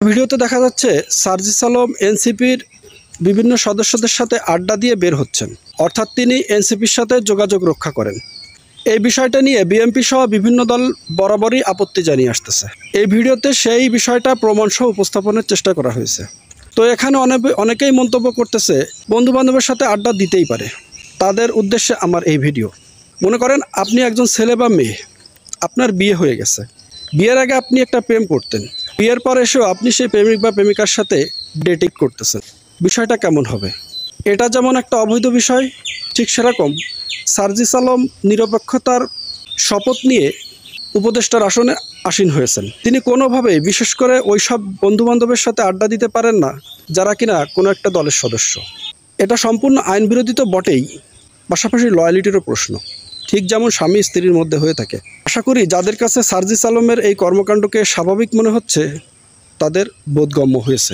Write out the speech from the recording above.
ভিডিওতে দেখা যাচ্ছে সার্জিস আলম এনসিপির বিভিন্ন সদস্যদের সাথে আড্ডা দিয়ে বের হচ্ছেন, অর্থাৎ তিনি এনসিপির সাথে যোগাযোগ রক্ষা করেন। এই বিষয়টা নিয়ে বিএনপি সহ বিভিন্ন দল বরাবরই আপত্তি জানিয়ে আসতেছে। এই ভিডিওতে সেই বিষয়টা প্রমাণসহ উপস্থাপনের চেষ্টা করা হয়েছে। তো এখানে অনেকেই মন্তব্য করতেছে বন্ধুবান্ধবের সাথে আড্ডা দিতেই পারে, তাদের উদ্দেশ্যে আমার এই ভিডিও। মনে করেন আপনি একজন ছেলে বা মেয়ে, আপনার বিয়ে হয়ে গেছে, বিয়ের আগে আপনি একটা প্রেম করতেন, বিয়ের পর এসেও আপনি সেই প্রেমিক বা প্রেমিকার সাথে ডেটিং করতেছেন, বিষয়টা কেমন হবে? এটা যেমন একটা অবৈধ বিষয়, ঠিক সেরকম সার্জিস আলম নিরপেক্ষতার শপথ নিয়ে উপদেষ্টার আসনে আসীন হয়েছেন। তিনি কোনোভাবেই, বিশেষ করে ওই সব বন্ধুবান্ধবের সাথে আড্ডা দিতে পারেন না যারা কিনা কোনো একটা দলের সদস্য। এটা সম্পূর্ণ আইন বিরোধী তো বটেই, পাশাপাশি লয়ালিটিরও প্রশ্ন, ঠিক যেমন স্বামী স্ত্রীর মধ্যে হয়ে থাকে। আশা করি যাদের কাছে সার্জিস আলমের এই কর্মকাণ্ডকে স্বাভাবিক মনে হচ্ছে তাদের বোধগম্য হয়েছে।